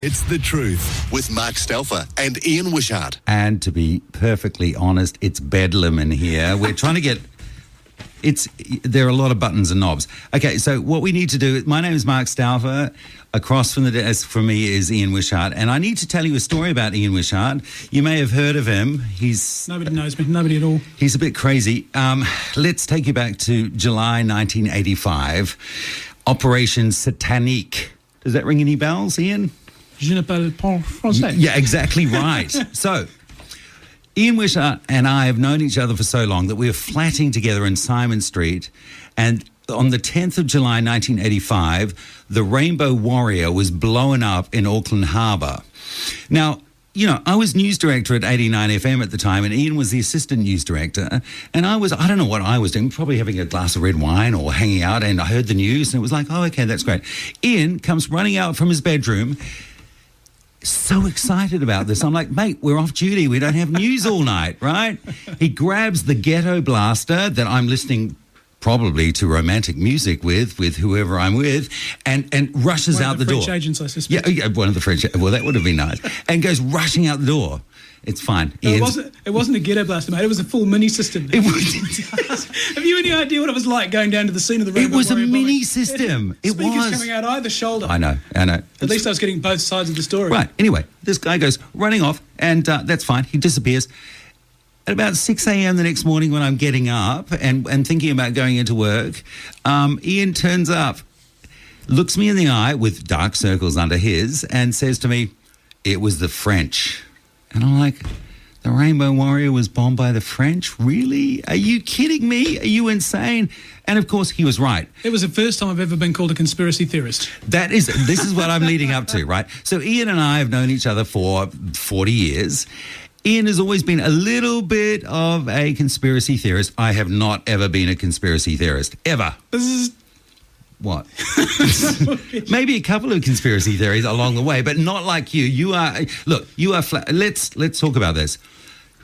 It's The Truth with Mark Staufer and Ian Wishart. And to be perfectly honest, it's bedlam in here. We're trying to get... There are a lot of buttons and knobs. Okay, so what we need to do... My name is Mark Staufer. Across from the desk from me is Ian Wishart. And I need to tell you a story about Ian Wishart. You may have heard of him. Nobody knows me. Nobody at all. He's a bit crazy. Let's take you back to July 1985. Operation Satanique. Does that ring any bells, Ian? Je ne parle pas français. Yeah, exactly right. So, Ian Wishart and I have known each other for so long that we were flatting together in Simon Street, and on the 10th of July 1985, the Rainbow Warrior was blown up in Auckland Harbour. Now, you know, I was news director at 89 FM at the time, and Ian was the assistant news director, and I don't know what I was doing, probably having a glass of red wine or hanging out, and I heard the news, and it was like, oh, okay, that's great. Ian comes running out from his bedroom, so excited about this. I'm like, mate, we're off duty. We don't have news all night, right? He grabs the ghetto blaster that I'm listening probably to romantic music with whoever I'm with, and rushes out the door. One of the French agents, I suspect. Yeah, one of the French. Well, that would have been nice. And goes rushing out the door. It's fine. No, it wasn't a ghetto blaster, mate. It was a full mini system. It was. Have you any idea what it was like going down to the scene of the Rainbow It was a Warrior mini bombing? system. It Speakers was coming out either shoulder. I know. At least I was getting both sides of the story. Right. Anyway, this guy goes running off, and that's fine. He disappears. At about 6 a.m. the next morning when I'm getting up and thinking about going into work, Ian turns up, looks me in the eye with dark circles under his, and says to me, "It was the French." And I'm like, the Rainbow Warrior was bombed by the French? Really? Are you kidding me? Are you insane? And of course, he was right. It was the first time I've ever been called a conspiracy theorist. This is what I'm leading up to, right? So Ian and I have known each other for 40 years. Ian has always been a little bit of a conspiracy theorist. I have not ever been a conspiracy theorist. Ever. What? Maybe a couple of conspiracy theories along the way, but not like you. You are flat. Let's talk about this.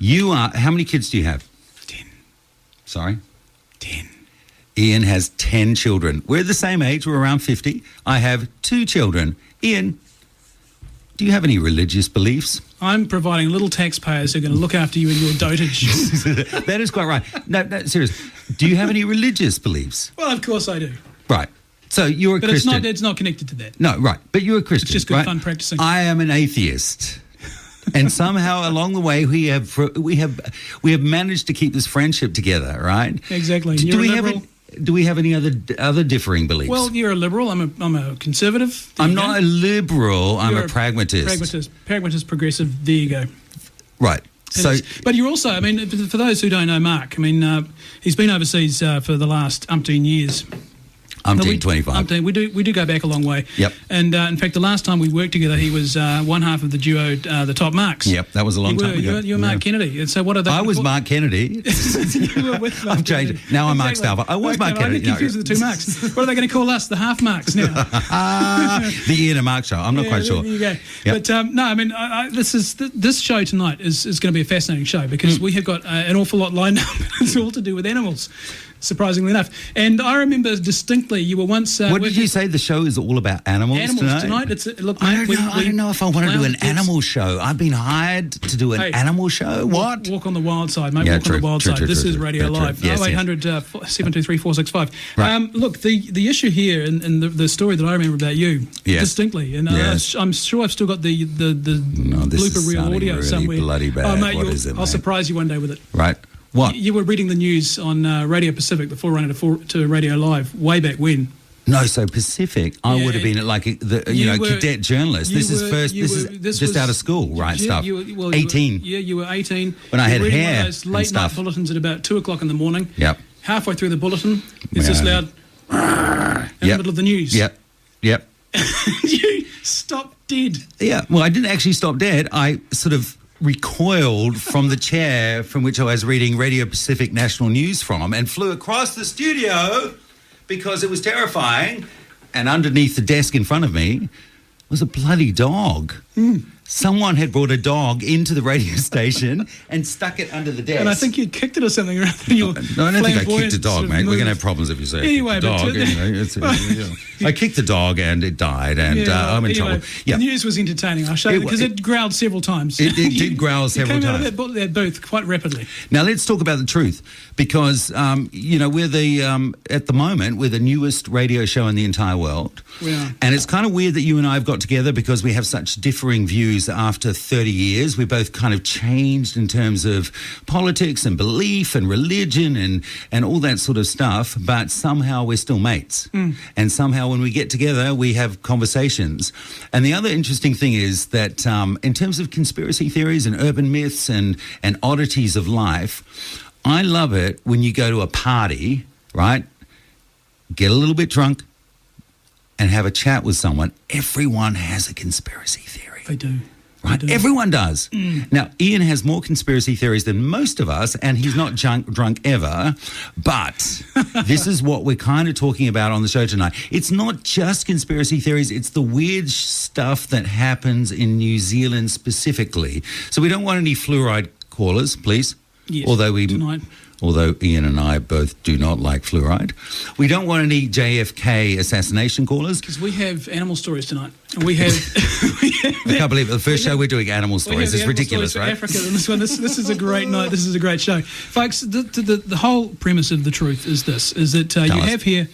How many kids do you have? 10. Sorry? 10. Ian has 10 children. We're the same age. We're around 50. I have 2 children. Ian, do you have any religious beliefs? I'm providing little taxpayers who are going to look after you in your dotage. That is quite right. No, seriously. Do you have any religious beliefs? Well, of course I do. Right. So you're a Christian. But it's not connected to that. No, right. But you're a Christian. It's just good right? fun practicing. I am an atheist. And somehow along the way we have managed to keep this friendship together, right? Exactly. Do we have any other differing beliefs? Well, you're a liberal. I'm a conservative. I'm not a liberal. I'm a pragmatist. Pragmatist, progressive. There you go. Right. So, but you're also, I mean, for those who don't know Mark, I mean, he's been overseas for the last umpteen years. 25. We do go back a long way. Yep. And in fact, the last time we worked together, he was one half of the duo, the Top Marks. Yep, that was a long time ago. You were Mark Kennedy. And so what are they? I was Mark Kennedy. You were with Mark I've changed. Kennedy. Now I'm Mark Staufer. I was Mark Kennedy. I get confused with the 2 Marks. What are they going to call us? The half Marks now? The Ian and Mark show. I'm not quite sure. There you go. Yep. But no, I mean, this show tonight is going to be a fascinating show because we have got an awful lot lined up. It's all to do with animals, surprisingly enough. And I remember distinctly you were once... what did you say? The show is all about animals tonight? I don't know if I want to do an animal show. I've been hired to do an animal show. What? Walk on the wild side, mate. Yeah, walk on the wild side. This is Radio Live. Yes, 0800 723 465. Right. Look, the issue here and the story that I remember about you distinctly, and I'm sure I've still got the blooper reel audio really somewhere. Bloody bad. Oh, mate, I'll surprise you one day with it. Right. What? You were reading the news on Radio Pacific, the forerunner to Radio Live, way back when. No, so Pacific, I would have been like cadet journalist. This is just out of school, right? Stuff. 18. You were 18. When I had reading hair one of those late night bulletins at about 2:00 in the morning. Yep. Halfway through the bulletin, it's just loud in the middle of the news. Yep. You stopped dead. Yeah. Well, I didn't actually stop dead. I sort of recoiled from the chair from which I was reading Radio Pacific National News from and flew across the studio because it was terrifying. And underneath the desk in front of me was a bloody dog. Someone had brought a dog into the radio station and stuck it under the desk. And I think you'd kicked it or something. Around your no, I don't think I kicked a sort dog, of mate. We're move. going to have problems if you say Anyway, I kicked the dog. I kicked the dog and it died, and I'm in trouble. Yeah. The news was entertaining. I'll show you because it growled several times. It did growl several times. It times. came out of that booth quite rapidly. Now let's talk about the truth, because we're at the moment we're the newest radio show in the entire world. Yeah. And it's kind of weird that you and I have got together because we have such differing views after 30 years. We both kind of changed in terms of politics and belief and religion and all that sort of stuff, but somehow we're still mates. And somehow when we get together, we have conversations. And the other interesting thing is that in terms of conspiracy theories and urban myths and oddities of life, I love it when you go to a party, right? Get a little bit drunk and have a chat with someone. Everyone has a conspiracy theory. They do. Right? They do. Everyone does. Now, Ian has more conspiracy theories than most of us, and he's not drunk ever. But this is what we're kind of talking about on the show tonight. It's not just conspiracy theories. It's the weird stuff that happens in New Zealand specifically. So we don't want any fluoride callers, please. Yes, Although Ian and I both do not like fluoride. We don't want any JFK assassination callers. Because we have animal stories tonight. And we have... I can't believe it. The first show we're doing animal stories. It's ridiculous, right? Africa, and this is a great night. This is a great show. Folks, the whole premise of The Truth is this, is that you have here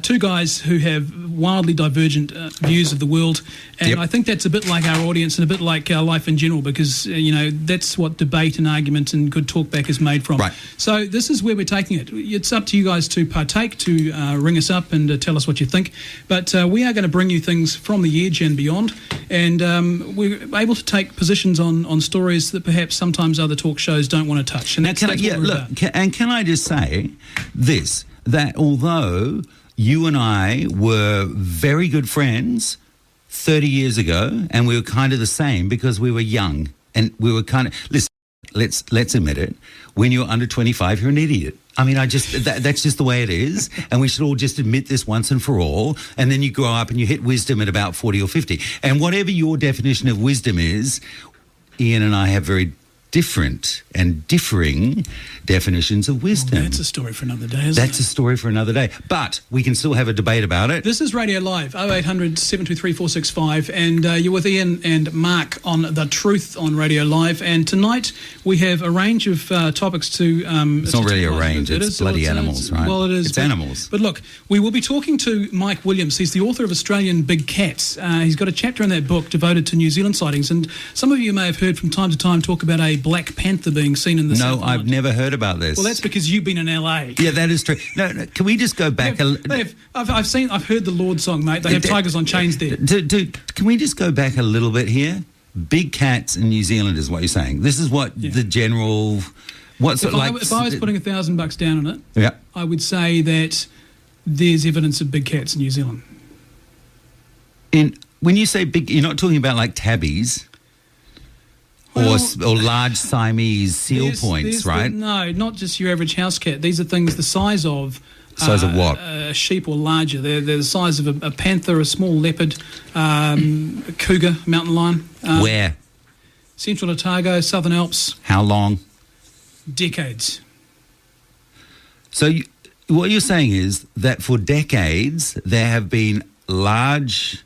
two guys who have wildly divergent views of the world, and I think that's a bit like our audience and a bit like our life in general, because that's what debate and argument and good talkback is made from. Right. So this is where we're taking it. It's up to you guys to partake, to ring us up and tell us what you think. But we are going to bring you things from the edge and beyond, and we're able to take positions on stories that perhaps sometimes other talk shows don't want to touch. And that's what we're about. Can I just say this, that although you and I were very good friends 30 years ago, and we were kind of the same because we were young, and we were kind of, listen, let's admit it, when you're under 25, you're an idiot. I mean, that's just the way it is, and we should all just admit this once and for all, and then you grow up and you hit wisdom at about 40 or 50. And whatever your definition of wisdom is, Ian and I have very different and differing definitions of wisdom. Well, that's a story for another day, isn't it? That's a story for another day. But we can still have a debate about it. This is Radio Live, 0800 723 465, and you're with Ian and Mark on The Truth on Radio Live. And tonight we have a range of topics to... it's not really a range, it's bloody animals, right? Well, it is. It's animals. But look, we will be talking to Mike Williams. He's the author of Australian Big Cats. He's got a chapter in that book devoted to New Zealand sightings, and some of you may have heard from time to time talk about a black panther being seen in the South No, I've never heard about this. Well, that's because you've been in LA. Yeah, that is true. No, can we just go back I've heard the Lord song, mate. They have tigers on chains there. Can we just go back a little bit here? Big cats in New Zealand is what you're saying. This is what the general... What's it like? If I was putting $1,000 down on it, I would say that there's evidence of big cats in New Zealand. When you say big, you're not talking about like tabbies. Or large Siamese seal points, right? No, not just your average house cat. These are things the size of... Size of what? A sheep or larger. They're the size of a panther, a small leopard, a cougar, mountain lion. Where? Central Otago, Southern Alps. How long? Decades. So what you're saying is that for decades there have been large,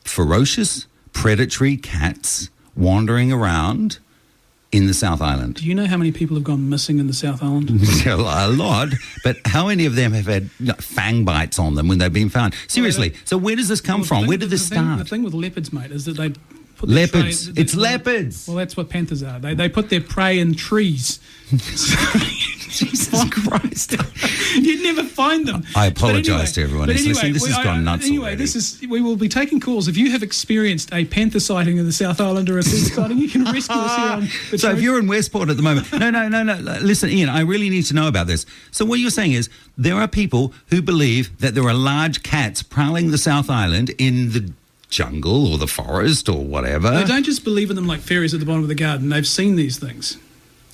ferocious, predatory cats wandering around in the South Island. Do you know how many people have gone missing in the South Island? A lot, but how many of them have had fang bites on them when they've been found? Seriously, so where does this come from? Where did this start? The thing with leopards, mate, is that they put leopards. It's leopards. Well, that's what panthers are. They put their prey in trees. Jesus Christ. You'd never find them. I apologise to everyone who's listening. This has gone nuts already. We will be taking calls. If you have experienced a panther sighting in the South Island or a cougar sighting, you can rescue us here on The So Truth. if you're in Westport at the moment, no. Listen, Ian, I really need to know about this. So what you're saying is there are people who believe that there are large cats prowling the South Island in the jungle or the forest or whatever. They don't just believe in them like fairies at the bottom of the garden. They've seen these things.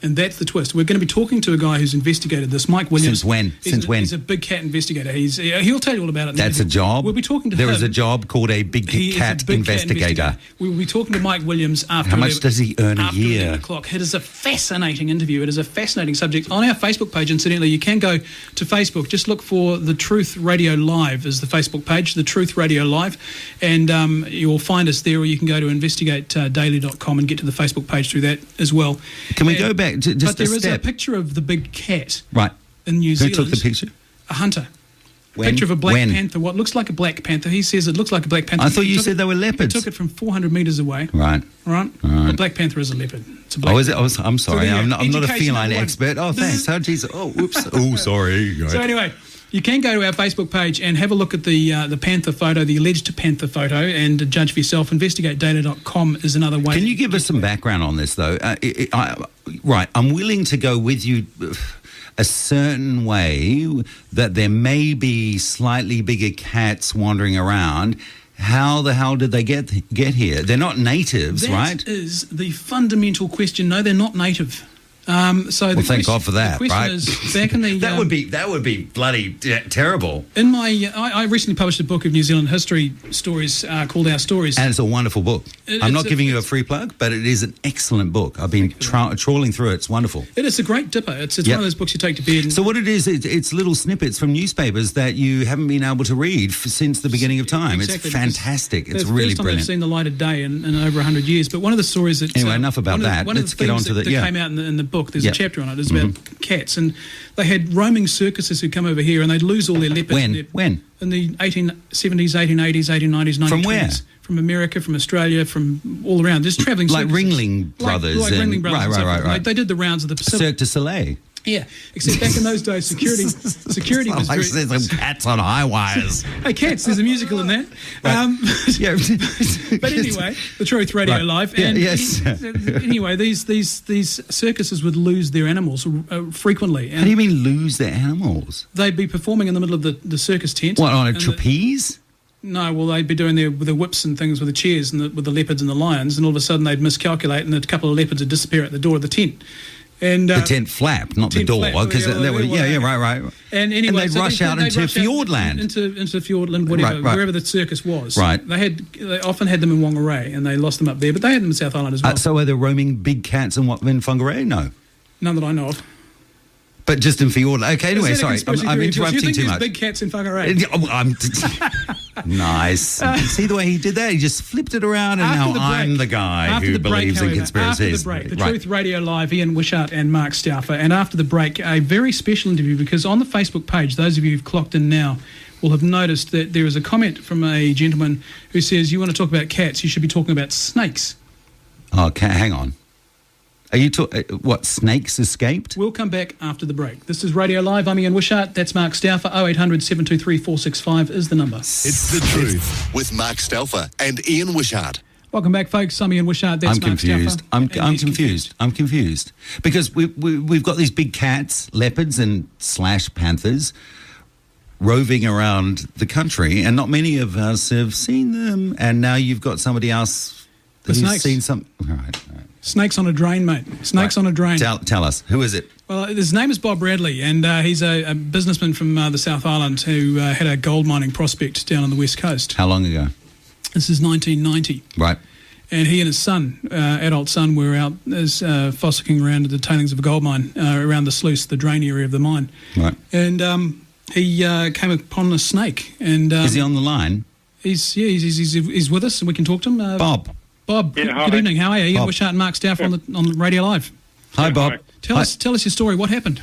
And that's the twist. We're going to be talking to a guy who's investigated this, Mike Williams. Since when? He's a big cat investigator. He'll tell you all about it. That's a job? We'll be talking to him. There is a job called a big cat investigator. We will be talking to Mike Williams after. How much does he earn a year? 11 o'clock. It is a fascinating interview. It is a fascinating subject. On our Facebook page, incidentally, you can go to Facebook. Just look for The Truth Radio Live is the Facebook page, The Truth Radio Live, and you will find us there, or you can go to investigatedaily.com and get to the Facebook page through that as well. Can we go back to just but there a is step? a picture of the big cat Right. in New Zealand. Who took the picture? A hunter. When? Picture of a black When? panther, what looks like a black panther. He says it looks like a black panther. I thought you said they were leopards. He took it from 400 metres away. Right. Right? Right. The black panther is a leopard. It's a black Is it? I'm sorry. there, I'm not a education feline number one. expert. Oh, thanks. Oh, Jesus. Oh, whoops. Oh, sorry. So anyway, you can go to our Facebook page and have a look at the panther photo, the alleged panther photo, and judge for yourself. InvestigateData.com is another way. Can you give us some background on this, though? Right. I'm willing to go with you a certain way that there may be slightly bigger cats wandering around. How the hell did they get here? They're not natives, right? That is the fundamental question. No, they're not native. Thank God for that. The question right? is, back in the that would be bloody terrible. In my, I recently published a book of New Zealand history stories called Our Stories, and it's a wonderful book. I'm not giving you a free plug, but it is an excellent book. I've been trawling through it. It's wonderful. It is a great dipper. It's one of those books you take to bed. So what it is, it's little snippets from newspapers that you haven't been able to read since the beginning of time. Exactly. It's fantastic. It's the really first time brilliant. I've seen the light of day in over 100 years. But one of the stories that anyway, enough about that. Let's get on to that came out in the book. There's a chapter on it. It's about cats, and they had roaming circuses who'd come over here, and they'd lose all their leopards. When? In the 1870s, 1880s, 1890s, 1920s. From where? From America, from Australia, from all around. Just travelling like circuses. Ringling Brothers. Like Ringling Brothers. Right. They did the rounds of the Pacific. Cirque du Soleil. Yeah, except back in those days, security was like very... there's some cats on high wires. Hey, Cats, there's a musical in that. But anyway, The Truth Radio Live. And anyway, these circuses would lose their animals frequently. And how do you mean lose their animals? they'd be performing in the middle of the circus tent. What, on a trapeze? No, well, they'd be doing their whips and things with the chairs and with the leopards and the lions, and all of a sudden they'd miscalculate, and a couple of leopards would disappear at the door of the tent. And the tent flap, not the door, because right. And anyway, and they'd rush out into Fjordland, into Fjordland, whatever, wherever the circus was. Right. They often had them in Whangarei, and they lost them up there, but they had them in South Island as well. So are there roaming big cats in Whangarei? No, none that I know of. But just in Fjordland. Okay, anyway, sorry, I'm interrupting too much. Big cats in Whangarei. Nice. See the way he did that? He just flipped it around, and now I'm the guy who believes in conspiracies. After the break, The Truth Radio Live, Ian Wishart and Mark Staufer. And after the break, a very special interview, because on the Facebook page, those of you who've clocked in now will have noticed that there is a comment from a gentleman who says, you want to talk about cats, you should be talking about snakes. Oh, hang on. Are you what, snakes escaped? We'll come back after the break. This is Radio Live. I'm Ian Wishart. That's Mark Staufer. 0800 723 465 is the number. It's The Truth with Mark Staufer and Ian Wishart. Welcome back, folks. I'm Ian Wishart. That's Mark confused. Staufer. I'm confused. I'm confused. Because we've got these big cats, leopards and / panthers roving around the country, and not many of us have seen them. And now you've got somebody else who's seen some... All right. Snakes on a drain, mate. Snakes on a drain. Tell us. Who is it? Well, his name is Bob Bradley, and he's a businessman from the South Island who had a gold mining prospect down on the west coast. How long ago? This is 1990. Right. And he and his son, adult son, were out as fossicking around at the tailings of a gold mine around the sluice, the drain area of the mine. Right. And he came upon a snake. And is he on the line? He's with us, and we can talk to him. Bob, yeah, good evening. How are you? Ian Wishart and Mark Staufer on Radio Live. Hi, Bob. Hi. Tell us your story. What happened?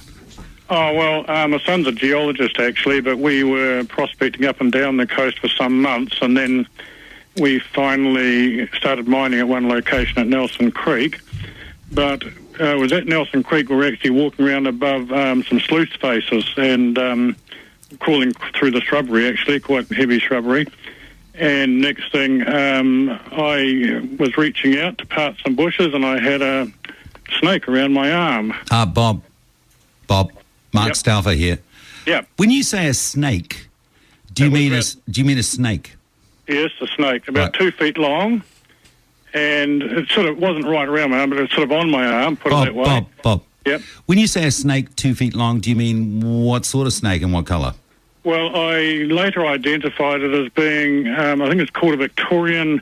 Oh, well, my son's a geologist, actually, but we were prospecting up and down the coast for some months, and then we finally started mining at one location at Nelson Creek. But it was at Nelson Creek we were actually walking around above some sluice faces and crawling through the shrubbery, actually, quite heavy shrubbery. And next thing, I was reaching out to part some bushes, and I had a snake around my arm. Bob, Mark Staufer here. Yeah. When you say a snake, do you mean a snake? Yes, a snake, about 2 feet long, and it sort of wasn't right around my arm, but it was sort of on my arm. Put it that way. Yep. When you say a snake 2 feet long, do you mean what sort of snake and what colour? Well, I later identified it as being, I think it's called a Victorian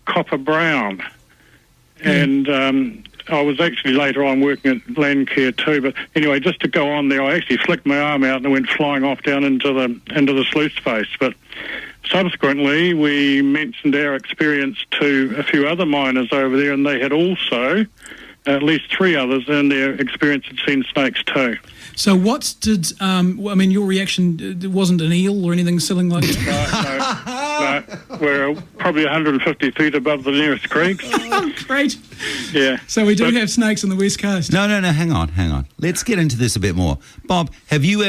copper brown. And I was actually later on working at Landcare too. But anyway, just to go on there, I actually flicked my arm out and it went flying off down into the sluice face. But subsequently, we mentioned our experience to a few other miners over there, and they had also, at least 3 others in their experience, had seen snakes too. So your reaction wasn't an eel or anything silly like that? No, we're probably 150 feet above the nearest creek. Oh, great. Yeah. So we do have snakes on the West Coast. No, hang on. Let's get into this a bit more. Bob, have you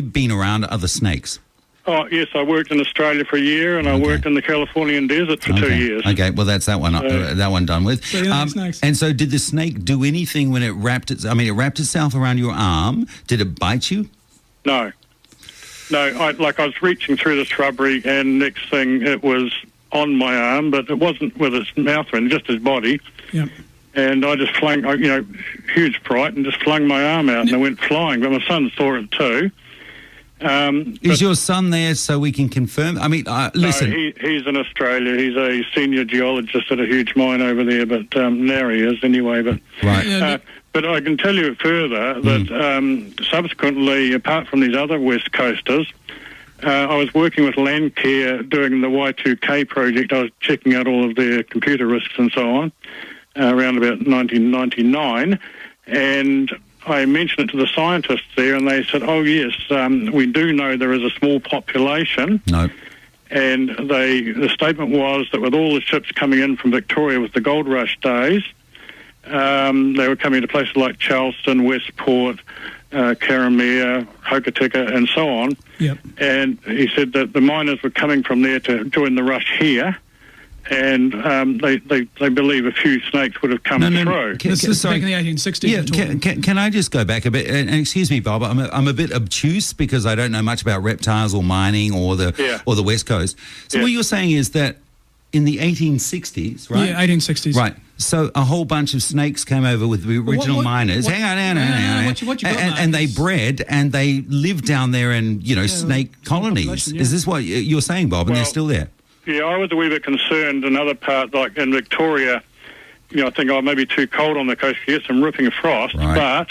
been around other snakes? Oh, yes, I worked in Australia for a year, and I worked in the Californian desert for 2 years. Okay, well, that's that one done with. So you know snakes. And so did the snake do anything when it wrapped itself around your arm? Did it bite you? No. I was reaching through the shrubbery, and next thing it was on my arm, but it wasn't with its mouth in, just its body. Yep. And I just flung, huge fright, and just flung my arm out, and it went flying. But my son saw it too. Is your son there so we can confirm? I mean, listen. No, he's in Australia. He's a senior geologist at a huge mine over there, but now he is anyway. But right. But I can tell you further that subsequently, apart from these other West Coasters, I was working with Landcare doing the Y2K project. I was checking out all of their computer risks and so on around about 1999, and I mentioned it to the scientists there, and they said, oh, yes, we do know there is a small population. No. And the statement was that with all the ships coming in from Victoria with the gold rush days, they were coming to places like Charleston, Westport, Karamea, Hokitika, and so on. Yep. And he said that the miners were coming from there to join the rush here, and they believe a few snakes would have come through. This is back in the 1860s. Yeah, can I just go back a bit? And excuse me, Bob, I'm a bit obtuse because I don't know much about reptiles or mining or the West Coast. So what you're saying is that in the 1860s, right? Yeah, 1860s. Right. So a whole bunch of snakes came over with the original miners. Hang on. What you got, and they bred and they lived down there in, snake colonies. Is this what you're saying, Bob? And they're still there? Yeah, I was a wee bit concerned. Another part, like in Victoria, I think I may be too cold on the coast to get some ripping frost. Right.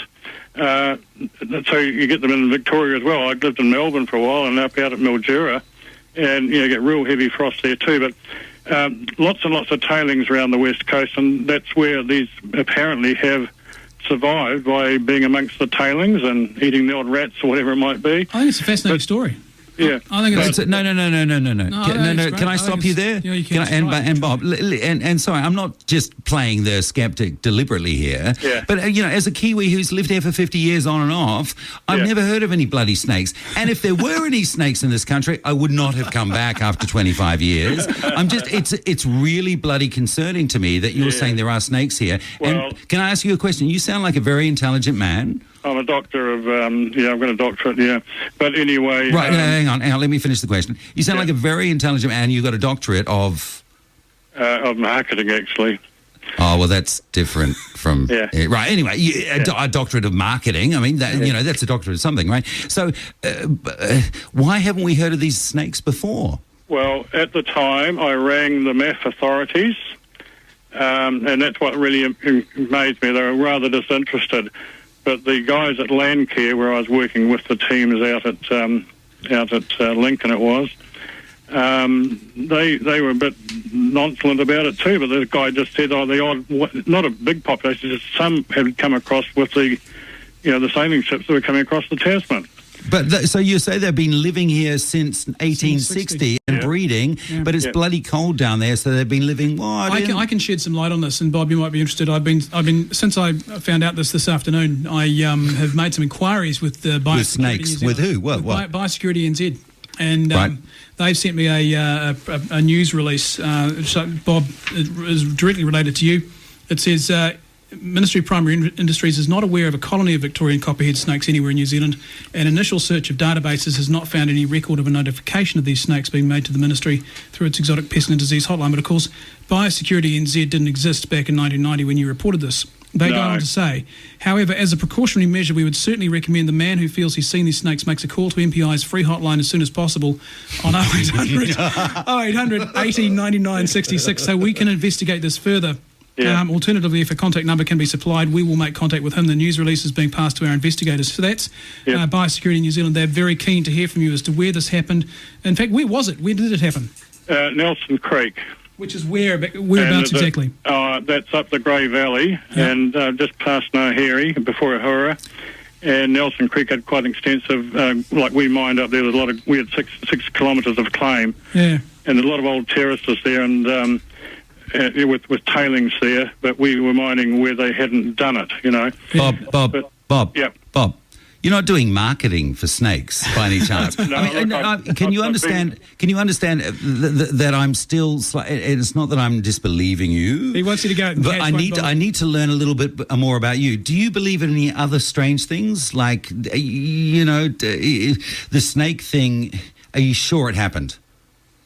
But so you get them in Victoria as well. I lived in Melbourne for a while and up out at Mildura, and you get real heavy frost there too. But lots and lots of tailings around the West Coast, and that's where these apparently have survived by being amongst the tailings and eating the odd rats or whatever it might be. I think it's a fascinating story. Yeah. I think it's no. Can I stop you there? Yeah, you can. And Bob, and sorry, I'm not just playing the skeptic deliberately here. Yeah. But as a Kiwi who's lived here for 50 years on and off, I've never heard of any bloody snakes. And if there were any snakes in this country, I would not have come back after 25 years. It's really bloody concerning to me that you're saying there are snakes here. Well, and can I ask you a question? You sound like a very intelligent man. I'm a doctor of, I've got a doctorate, But anyway... Right, hang on, let me finish the question. You sound like a very intelligent man. You got a doctorate of... of marketing, actually. Oh, well, that's different from... Yeah. Right, anyway, a doctorate of marketing. I mean, that's a doctorate of something, right? So why haven't we heard of these snakes before? Well, at the time, I rang the MAF authorities, and that's what really amazed me. They were rather disinterested. But the guys at Landcare, where I was working with the teams out at Lincoln, it was, they were a bit nonchalant about it too. But the guy just said, not a big population, just some had come across with the sailing ships that were coming across the Tasman. But so you say they've been living here since 1860 and breeding, but it's bloody cold down there, so they've been living. I can shed some light on this, and Bob, you might be interested. I've been since I found out this afternoon. I have made some inquiries with Biosecurity. With snakes, with who? What? Biosecurity NZ, and they've sent me a news release. So Bob, it is directly related to you. It says. Ministry of Primary Industries is not aware of a colony of Victorian copperhead snakes anywhere in New Zealand. An initial search of databases has not found any record of a notification of these snakes being made to the Ministry through its exotic pest and disease hotline. But of course, Biosecurity NZ didn't exist back in 1990 when you reported this. They go on to say, however, as a precautionary measure, we would certainly recommend the man who feels he's seen these snakes makes a call to MPI's free hotline as soon as possible on 0800 80 99 66 so we can investigate this further. Yeah. Alternatively, if a contact number can be supplied, we will make contact with him. The news release is being passed to our investigators. So that's Biosecurity New Zealand. They're very keen to hear from you as to where this happened. In fact, where was it? Where did it happen? Nelson Creek. Which is whereabouts exactly? That's up the Grey Valley and just past Nahiri, before Ahura. And Nelson Creek had quite an extensive, like we mined up there. There's a lot of, we had six kilometres of claim. Yeah. And a lot of old terraces there, and with tailings there, but we were mining where they hadn't done it, you know. Bob. Yep. Bob. You're not doing marketing for snakes by any chance. Can you understand? Can you understand that I'm still? It's not that I'm disbelieving you. He wants you to go. And but I need to learn a little bit more about you. Do you believe in any other strange things, like the snake thing? Are you sure it happened?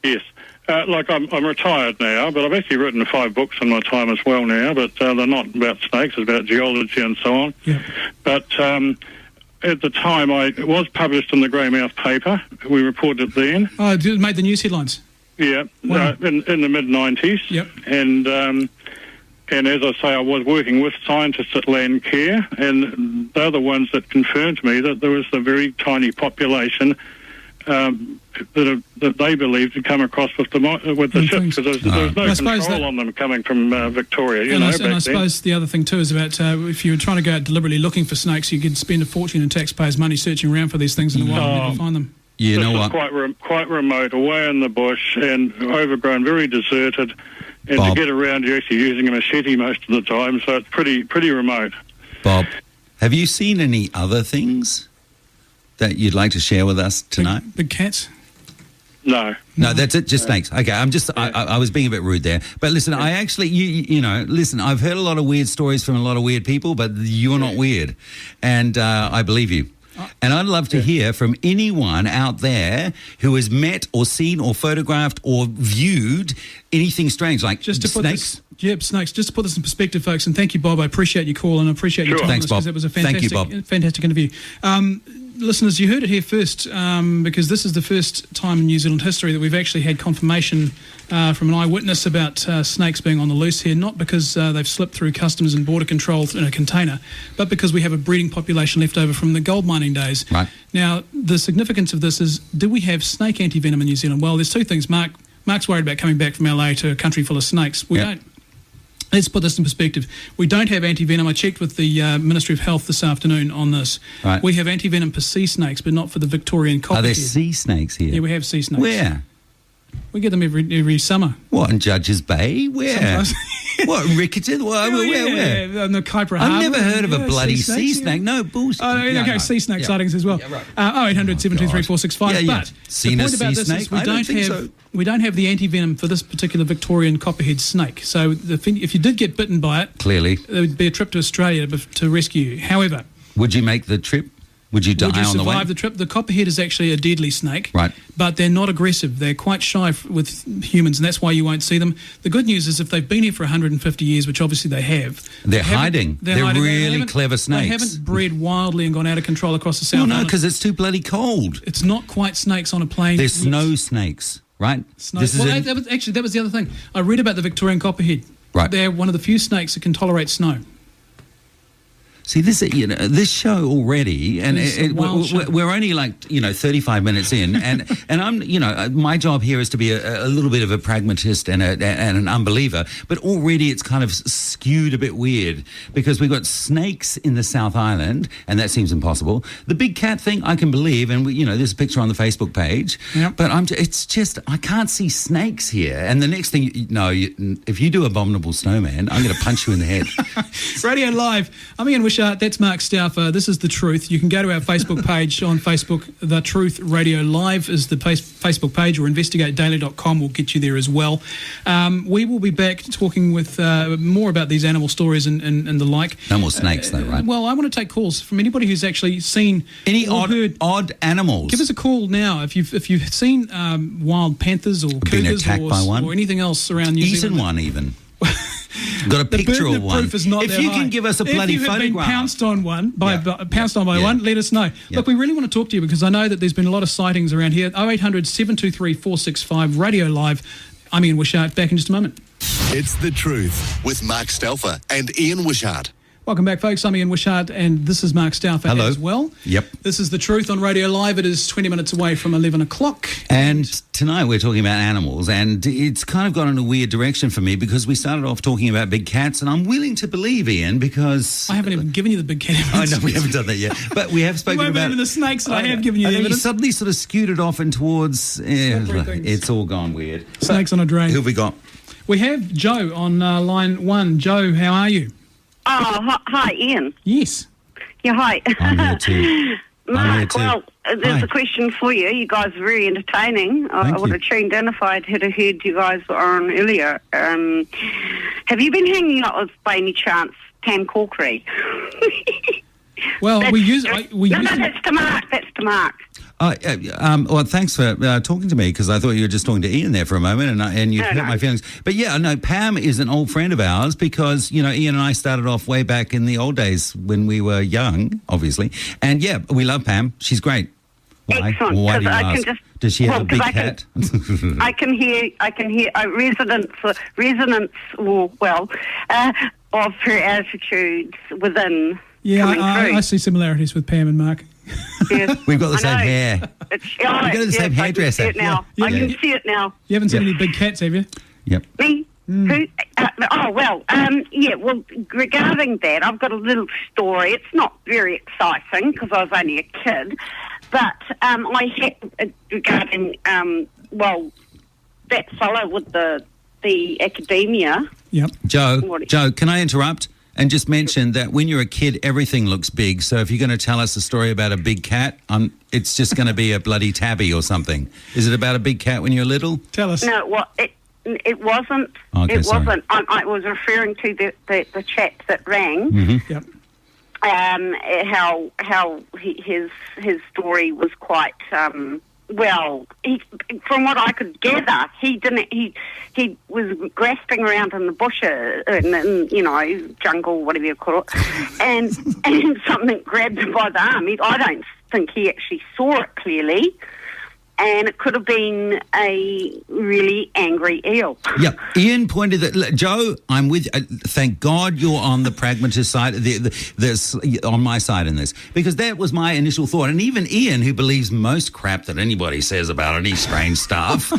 Yes. Like I'm retired now, but I've actually written 5 books in my time as well now. But they're not about snakes; it's about geology and so on. Yeah. But at the time, it was published in the Greymouth paper. We reported it then. Oh, it made the news headlines. Yeah, wow. In the mid-90s. Yep. And as I say, I was working with scientists at Landcare, and they're the ones that confirmed to me that there was a very tiny population that they believed had come across with the ships, because there was no control on them coming from Victoria. And I suppose the other thing too is about if you were trying to go out deliberately looking for snakes, you could spend a fortune in taxpayers' money searching around for these things in the wild and never find them. You know what? Quite remote, away in the bush, and overgrown, very deserted. And Bob, to get around, you're actually using a machete most of the time, so it's pretty remote. Bob, have you seen any other things that you'd like to share with us tonight? Big cats? No, that's it. Just snakes. Okay, I was being a bit rude there, but listen, I actually, listen. I've heard a lot of weird stories from a lot of weird people, but you're not weird, and I believe you. And I'd love to hear from anyone out there who has met or seen or photographed or viewed anything strange, like just to snakes. Snakes. Just to put this in perspective, folks, and thank you, Bob. I appreciate your call and I appreciate your time. Thanks, Bob. Because it was a fantastic, thank you, Bob. Fantastic interview. Listeners, you heard it here first, because this is the first time in New Zealand history that we've actually had confirmation from an eyewitness about snakes being on the loose here, not because they've slipped through customs and border control in a container, but because we have a breeding population left over from the gold mining days. Right. Now, the significance of this is, do we have snake antivenom in New Zealand? Well, there's two things. Mark's worried about coming back from LA to a country full of snakes. We don't. Let's put this in perspective. We don't have anti-venom. I checked with the Ministry of Health this afternoon on this. Right. We have anti-venom for sea snakes, but not for the Victorian copperhead. Are there sea snakes here? Yeah, we have sea snakes. Where? We get them every summer. What, in Judges Bay? Where? What, Rickerton? Where? On the Kuiper Harbour. I've never heard of a bloody sea snake. No, bullshit. Sea snake sightings as well. Yeah, right. 0800 723 465. But seen the a point about sea this snake? is we don't have the anti-venom for this particular Victorian copperhead snake. So if you did get bitten by it, clearly there would be a trip to Australia to rescue you. However, would you make the trip? Would you die on the way? Would you survive the trip? The copperhead is actually a deadly snake. Right. But they're not aggressive. They're quite shy with humans, and that's why you won't see them. The good news is if they've been here for 150 years, which obviously they have... They're hiding. They're really clever snakes. They haven't bred wildly and gone out of control across the South Well, no, Island. because it's too bloody cold. It's not quite snakes on a plane. They're snow snakes, right? That was the other thing. I read about the Victorian copperhead. Right. They're one of the few snakes that can tolerate snow. See, this show already, and we're only 35 minutes in, and I'm, my job here is to be a little bit of a pragmatist and an unbeliever, but already it's kind of skewed a bit weird because we've got snakes in the South Island, and that seems impossible. The big cat thing, I can believe, and there's a picture on the Facebook page, but it's just, I can't see snakes here. And the next thing, if you do Abominable Snowman, I'm going to punch you in the head. Radio Live. I'm Ian WIshart. That's Mark Staufer. This is The Truth. You can go to our Facebook page on Facebook. The Truth Radio Live is the Facebook page, or investigatedaily.com will get you there as well. We will be back talking with more about these animal stories and the like. No more snakes, though, right? Well, I want to take calls from anybody who's actually seen any odd animals. Give us a call now if you've seen wild panthers or cougars by one, or anything else around New Zealand. Eaten one even. Got a picture the of one. proof is not if that you high. can give us a bloody if you have photograph. been pounced on by Yeah. one, let us know. Yeah. Look, we really want to talk to you because I know that there's been a lot of sightings around here. 0800 723 465 Radio Live. I'm Ian Wishart. Back in just a moment. It's The Truth with Mark Staufer and Ian Wishart. Welcome back, folks. I'm Ian Wishart, and this is Mark Staufer Hello. as well. Yep. This is The Truth on Radio Live. It is 20 minutes away from 11 o'clock. And tonight we're talking about animals, and it's kind of gone in a weird direction for me because we started off talking about big cats, and I'm willing to believe, Ian, because... I haven't even given you the big cat evidence. I know we haven't done that yet, but we have spoken You won't about... believe in the snakes that I have given you the You evidence. suddenly sort of scooted off and towards... Slippery things. it's all gone weird. Snakes on a drain. Who have we got? We have Joe on line 1. Joe, how are you? Oh, hi, Ian. Yes. Yeah, hi. I'm here too. Mark, well, there's Hi. a question for you. You guys are very entertaining. I Thank would you. have tuned in if I'd heard you guys were on earlier. Have you been hanging out with, by any chance, Pam Corkery? Well, That's to Mark. That's to Mark. Well, thanks for talking to me because I thought you were just talking to Ian there for a moment and you hurt no. my feelings. But yeah, no, Pam is an old friend of ours because, you know, Ian and I started off way back in the old days when we were young, obviously. And yeah, we love Pam. She's great. Why? Excellent, Why do you 'cause I can ask? just- Does she have well, a big 'cause cat? I can hear resonance of her attitudes within. Yeah, coming through. I see similarities with Pam and Mark. Yes. We've got the I same know. hair. It's, go to the same hairdresser. I can see it now. Yeah. I can see it now. You haven't seen any big cats, have you? Yep. Me? Who? Well, regarding that, I've got a little story. It's not very exciting because I was only a kid, but I had regarding that fellow with the academia. Yep. Joe, can I interrupt and just mention that when you're a kid, everything looks big. So if you're going to tell us a story about a big cat, it's just going to be a bloody tabby or something. Is it about a big cat when you're little? Tell us. No, it wasn't. Okay, it sorry. wasn't. I was referring to the chap that rang. Mm-hmm. Yep. How his story was quite from what I could gather, he was grasping around in the bushes and jungle, whatever you call it, and something grabbed him by the arm. I don't think he actually saw it clearly. And it could have been a really angry eel. Yeah, Ian pointed that. Joe, I'm with. Thank God you're on the pragmatist side. There's on my side in this because that was my initial thought. And even Ian, who believes most crap that anybody says about any strange stuff,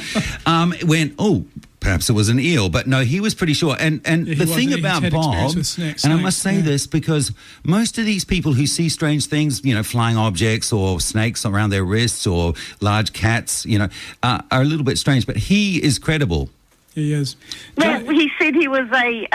went, "Oh, perhaps it was an eel." But no, he was pretty sure. And the thing about Bob, and I must say this because most of these people who see strange things, flying objects or snakes around their wrists or large cats, are a little bit strange. But he is credible. He is. Well, he said he was a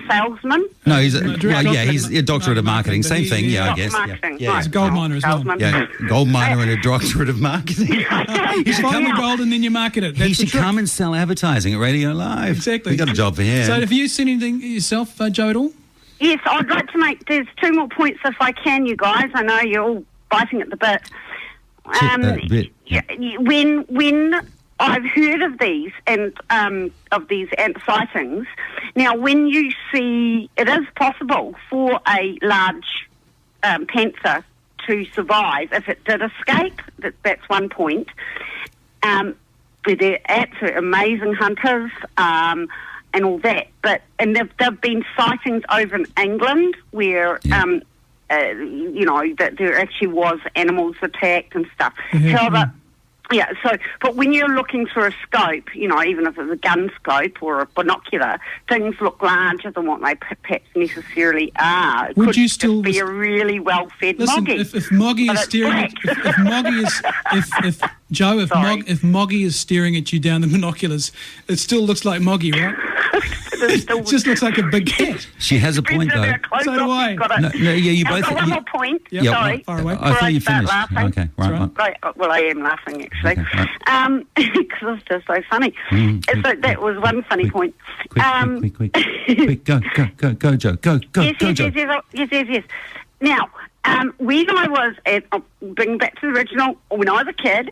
salesman. No, he's He's a doctorate of marketing. Same thing, I guess. Marketing. Yeah. He's a gold miner as well. Salesman. Yeah, gold miner and a doctorate of marketing. You should find the gold and then you market it. That's He the should trick. come and sell advertising at Radio Live. Exactly. We got a job for him. So have you seen anything yourself, Joe, at all? Yes, I'd like to make. There's two more points if I can, you guys. I know you're all biting at the bit. When I've heard of these and of these ant sightings. Now, when you see, it is possible for a large panther to survive if it did escape. That's one point. They're absolute amazing hunters and all that. And there've been sightings over in England where. That there actually was animals attacked and stuff. However, but when you're looking through a scope, even if it's a gun scope or a binocular, things look larger than what they perhaps necessarily are. It could just be a really well-fed Listen, moggy. if Moggy is staring, if Moggy is, if Moggy is staring at you down the binoculars, it still looks like Moggy, right? It just looks like a big cat. She has a point, though. So do I. You both. I've got one more point. Yep. Sorry. Far away. I thought you start finished. laughing. Okay, right. Well, I am laughing actually, Okay, right. because it's just so funny. So that was one funny point. Quick, go, Joe, go, Joe. Yes. Now, when I was bring back to the original, when I was a kid,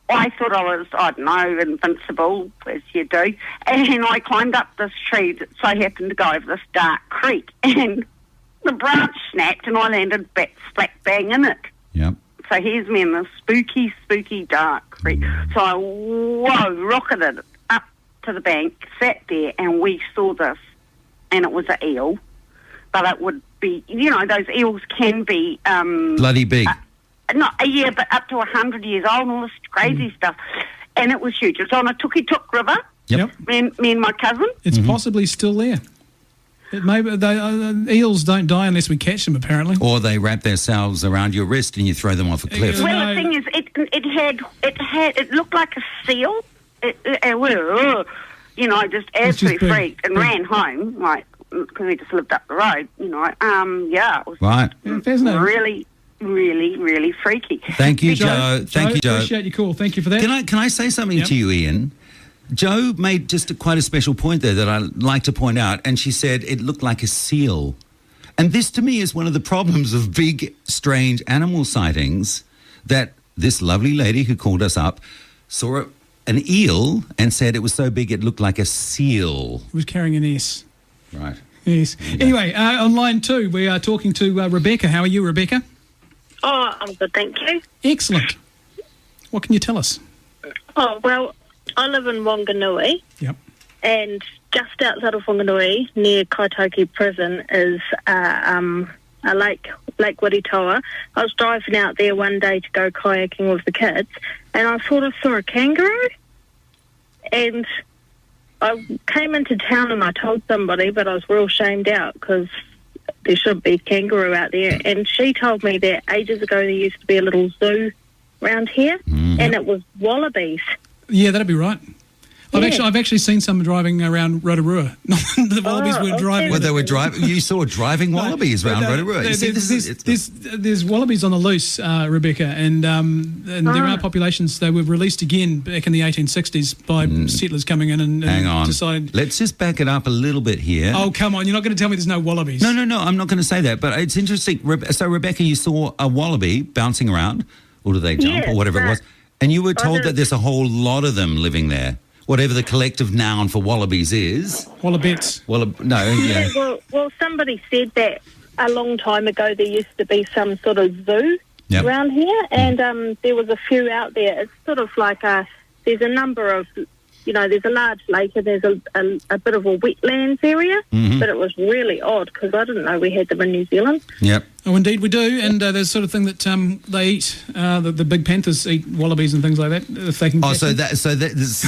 I thought I was, I don't know, invincible, as you do. And I climbed up this tree that so happened to go over this dark creek. And the branch snapped and I landed slap bang in it. Yep. So here's me in this spooky, spooky dark creek. So I rocketed up to the bank, sat there, and we saw this. And it was an eel. But it would be, those eels can be... bloody big. But up to 100 years old and all this crazy stuff. And it was huge. It was on a Tuk River. Yep. Me and my cousin. It's possibly still there. Eels don't die unless we catch them, apparently. Or they wrap themselves around your wrist and you throw them off a cliff. Well, the thing is, it looked like a seal. I just absolutely freaked and ran home, because we just lived up the road. It was Right. really, really, really freaky. Thank you, Joe. Thank you, Joe. Appreciate your call. Thank you for that. Can I say something to you, Ian? Joe made just quite a special point there that I'd like to point out, and she said it looked like a seal. And this, to me, is one of the problems of big, strange animal sightings, that this lovely lady who called us up saw an eel and said it was so big it looked like a seal. It was carrying an S. Right. Yes. Anyway, on line 2, we are talking to Rebecca. How are you, Rebecca? Oh, I'm good, thank you. Excellent. What can you tell us? Oh, well, I live in Wanganui. Yep. And just outside of Wanganui, near Kaitoki Prison, is a lake, Lake Wiritoa. I was driving out there one day to go kayaking with the kids, and I sort of saw a kangaroo. And I came into town and I told somebody, but I was real shamed out because there should be kangaroo out there. And she told me that ages ago there used to be a little zoo around here, and it was wallabies. Yeah, that'd be right. I've actually seen some driving around Rotorua. The wallabies were driving. Well, they were driving. You saw driving wallabies around Rotorua. There's wallabies on the loose, Rebecca, and there are populations. They were released again back in the 1860s by settlers coming in and hang on. decided. Let's just back it up a little bit here. Oh, come on! You're not going to tell me there's no wallabies. No. I'm not going to say that. But it's interesting. So, Rebecca, you saw a wallaby bouncing around, or do they jump, or whatever it was, and you were told that there's a whole lot of them living there. Whatever the collective noun for wallabies is. Wallabettes. Well, somebody said that a long time ago there used to be some sort of zoo around here, and there was a few out there. It's sort of like there's a number of, there's a large lake and there's a bit of a wetlands area, but it was really odd because I didn't know we had them in New Zealand. Yep. Oh, indeed we do, and there's the sort of thing that they eat. The big panthers eat wallabies and things like that if they can. Oh, so this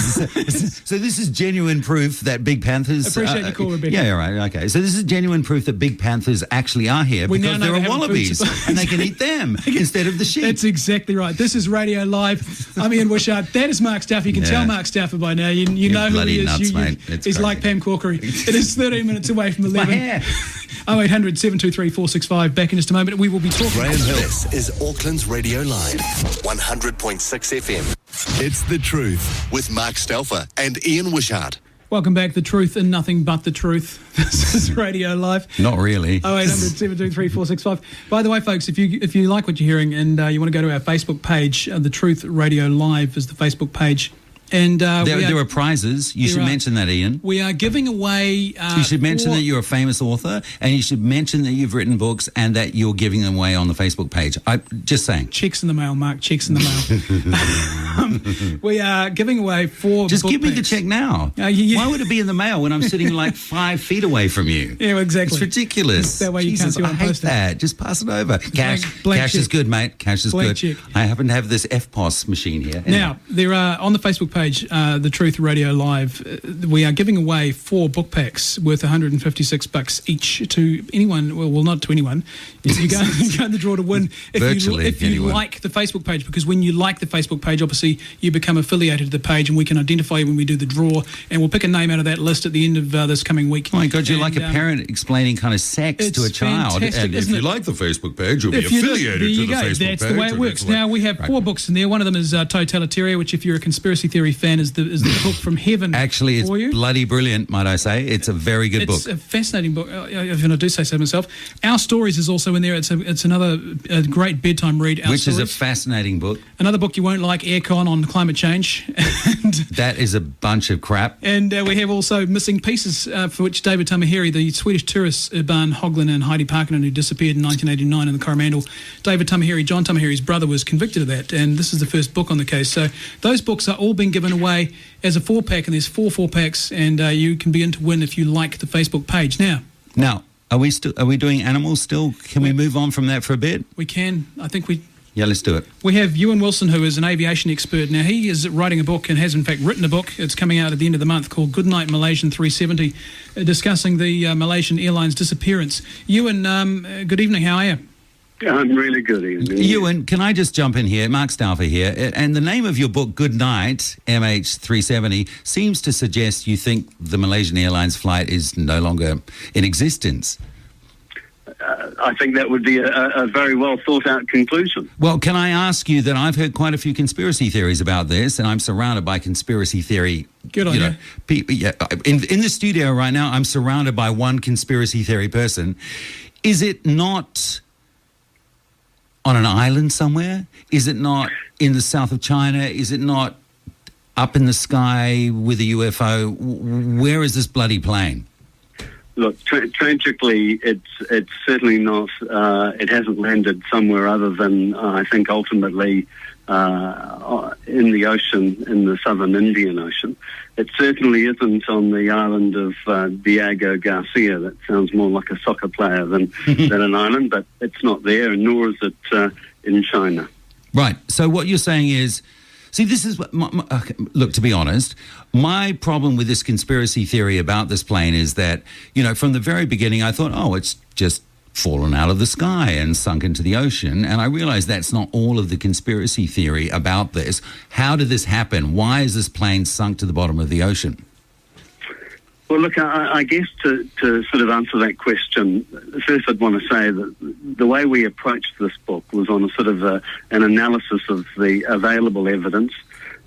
is genuine proof that big panthers. Appreciate your call, Rebecca. Yeah, right, okay. So this is genuine proof that big panthers actually are here because there are wallabies and they can eat them instead of the sheep. That's exactly right. This is Radio Live. I'm Ian Wishart. That is Mark Staufer. You can tell Mark Staufer by now. You know who he is. Nuts, mate. He's crazy. like Pam Corkery. It is 13 minutes away from 11. My hair. 0800 723 465. Back in just a moment. We will be talking. Graham Hill. This is Auckland's Radio Live, 100.6 FM. It's The Truth with Mark Staufer and Ian Wishart. Welcome back. The truth and nothing but the truth. This is Radio Live. Not really. 0800 723 465. By the way, folks, if you like what you're hearing and you want to go to our Facebook page, The Truth Radio Live is the Facebook page. And there are prizes. You should mention that, Ian. We are giving away... you should mention that you're a famous author, and you should mention that you've written books and that you're giving them away on the Facebook page. Just saying. Checks in the mail, Mark. Checks in the mail. We are giving away 4 Just book give me packs. the check now. Why would it be in the mail when I'm sitting like 5 feet away from you? Yeah, exactly. It's ridiculous. That way you can't see what I I'm hate posting. that. Just pass it over. Cash blank is check. good, mate. Cash is Blank good. check. I happen to have this FPOS machine here. Anyway. Now, there are on the Facebook page, The Truth Radio Live, we are giving away 4 book packs worth $156 each to anyone. Well, not to anyone. You go in the draw to win if you like the Facebook page, because when you like the Facebook page, obviously you become affiliated to the page, and we can identify you when we do the draw, and we'll pick a name out of that list at the end of this coming week. Oh my God, you're like a parent explaining kind of sex to a child. And if you like the Facebook page, you'll be affiliated to the Facebook page. That's the way it works. Now, we have 4 books in there. One of them is Totalitarian, which if you're a conspiracy theory military fan is the book From Heaven. Actually, it's for you. bloody brilliant, might I say. It's a very good book. It's a fascinating book, if I do say so myself. Our Stories is also in there. It's another great bedtime read. Which is a fascinating book. Another book you won't like, Aircon on climate change. And that is a bunch of crap. And we have also Missing Pieces, for which David Tamahiri, the Swedish tourists Urban Hoglund and Heidi Parkinen, who disappeared in 1989 in the Coromandel. David Tamahiri, John Tamahiri's brother, was convicted of that, and this is the first book on the case. So those books are all being given away as a 4-pack, and there's 4 4-packs, and you can begin to win if you like the Facebook page. Now, are we doing animals still? Can we move on from that for a bit? We can. I think we... Yeah, let's do it. We have Ewan Wilson, who is an aviation expert. Now, he is writing a book and has, in fact, written a book. It's coming out at the end of the month called Goodnight Malaysian 370, discussing the Malaysian Airlines disappearance. Ewan, good evening. How are you? I'm really good evening. Ewan, can I just jump in here? Mark Staufer here. And the name of your book, Goodnight, MH370, seems to suggest you think the Malaysian Airlines flight is no longer in existence. I think that would be a very well thought out conclusion. Well, can I ask you that I've heard quite a few conspiracy theories about this, and I'm surrounded by conspiracy theory. Good on you. People, yeah, in the studio right now, I'm surrounded by one conspiracy theory person. Is it not on an island somewhere? Is it not in the south of China? Is it not up in the sky with a UFO? Where is this bloody plane? Look, tragically, it's certainly not. It hasn't landed somewhere other than I think ultimately in the ocean, in the southern Indian Ocean. It certainly isn't on the island of Diego Garcia. That sounds more like a soccer player than an island, but it's not there, and nor is it in China. Right. So what you're saying is, see, this is what, look, to be honest, my problem with this conspiracy theory about this plane is that, from the very beginning, I thought, oh, it's just fallen out of the sky and sunk into the ocean. And I realized that's not all of the conspiracy theory about this. How did this happen? Why is this plane sunk to the bottom of the ocean? Well, look, I guess to sort of answer that question, first I'd want to say that the way we approached this book was on a sort of an analysis of the available evidence,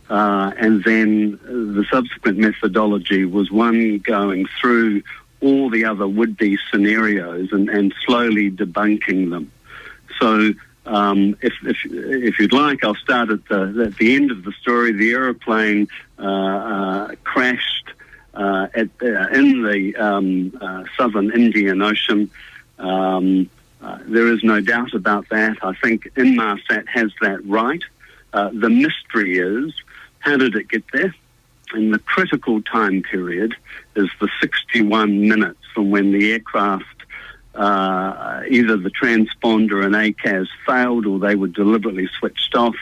and then the subsequent methodology was one going through all the other would-be scenarios and slowly debunking them. So if you'd like, I'll start at the end of the story. The aeroplane crashed in the southern Indian Ocean. There is no doubt about that. I think Inmarsat has that right. The mystery is, how did it get there? And the critical time period is the 61 minutes from when the aircraft, either the transponder and ACAS failed or they were deliberately switched off,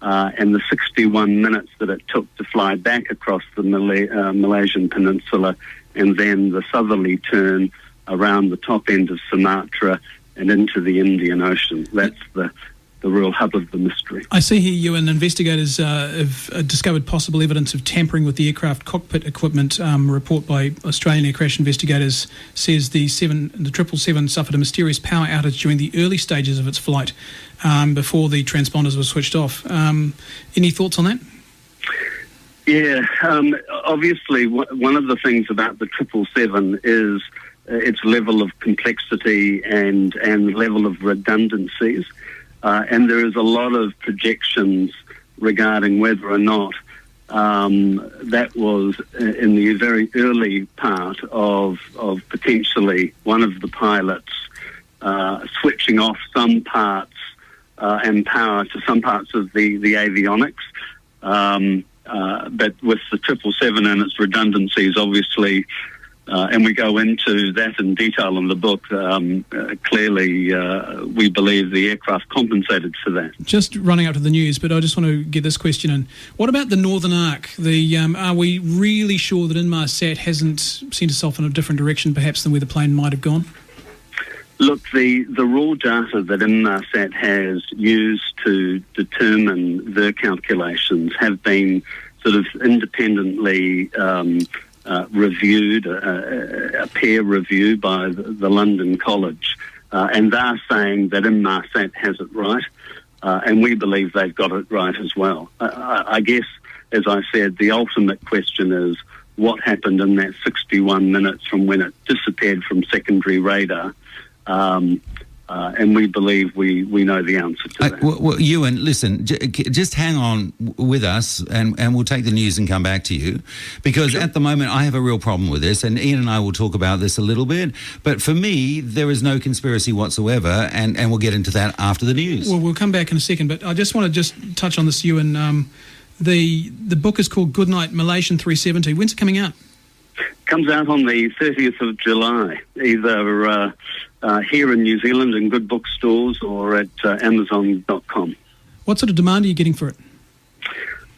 and the 61 minutes that it took to fly back across the Malaysian peninsula, and then the southerly turn around the top end of Sumatra and into the Indian Ocean. That's the real hub of the mystery. I see here you and investigators have discovered possible evidence of tampering with the aircraft cockpit equipment. A report by Australian air crash investigators says the 777 suffered a mysterious power outage during the early stages of its flight before the transponders were switched off. Any thoughts on that? Yeah, obviously one of the things about the 777 is its level of complexity and level of redundancies. And there is a lot of projections regarding whether or not that was in the very early part of potentially one of the pilots switching off some parts and power to some parts of the avionics. But with the 777 and its redundancies, obviously, and we go into that in detail in the book. Clearly, we believe the aircraft compensated for that. Just running up to the news, but I just want to get this question in. What about the Northern Arc? Are we really sure that Inmarsat hasn't sent itself in a different direction, perhaps, than where the plane might have gone? Look, the raw data that Inmarsat has used to determine their calculations have been sort of independently reviewed, a peer review by the London College, and they're saying that Inmarsat has it right, and we believe they've got it right as well. I guess as I said, the ultimate question is what happened in that 61 minutes from when it disappeared from secondary radar. And we believe we know the answer to that. Well, Ewan, listen, just hang on with us and we'll take the news and come back to you, because at the moment I have a real problem with this, and Ian and I will talk about this a little bit, but for me there is no conspiracy whatsoever, and we'll get into that after the news. Well, we'll come back in a second, but I just want to touch on this, Ewan. The book is called Goodnight Malaysian 370. When's it coming out? Comes out on the 30th of July, either here in New Zealand in good bookstores or at Amazon.com. What sort of demand are you getting for it?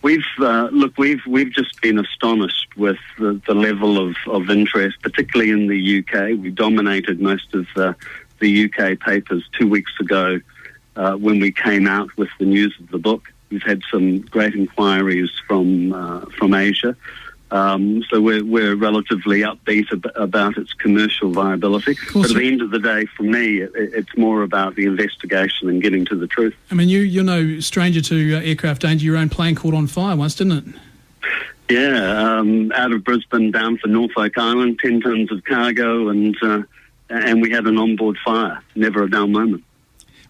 We've just been astonished with the level of interest, particularly in the UK. We dominated most of the UK papers 2 weeks ago when we came out with the news of the book. We've had some great inquiries from Asia. So we're relatively upbeat about its commercial viability. But at the end of the day, for me, it's more about the investigation and getting to the truth. I mean, you're no stranger to aircraft danger. Your own plane caught on fire once, didn't it? Yeah, out of Brisbane down for Norfolk Island, 10 tons of cargo, and we had an onboard fire. Never a dull moment.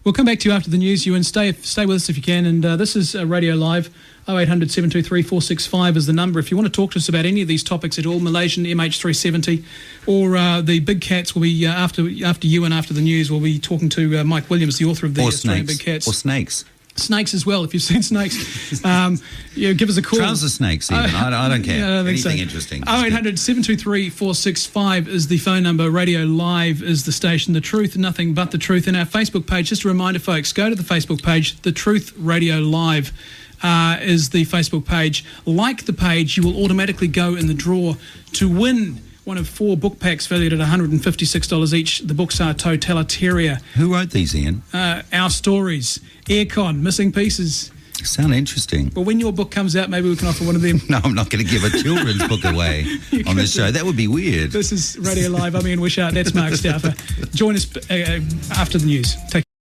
We'll come back to you after the news, Ewan. Stay with us if you can. And this is Radio Live. 0800 723 465 is the number. If you want to talk to us about any of these topics at all, Malaysian MH370 or the big cats, will be after you and after the news, we'll be talking to Mike Williams, the author of the Australian Big Cats. Or snakes. Snakes as well, if you've seen snakes. Give us a call. Trouser snakes even. I don't care. Yeah, I think anything so. Interesting. 0800 723 465 is the phone number. Radio Live is the station. The Truth, nothing but the truth. And our Facebook page, just a reminder, folks, go to the Facebook page. The Truth Radio Live is the Facebook page. Like the page, you will automatically go in the draw to win one of 4 book packs valued at $156 each. The books are Totalitarian. Who wrote these, Ian? Our Stories, Aircon, Missing Pieces. Sound interesting. Well, when your book comes out, maybe we can offer one of them. No, I'm not going to give a children's book away on this show. That would be weird. This is Radio Live. I'm Ian WIshart. That's Mark Staufer. Join us after the news. Take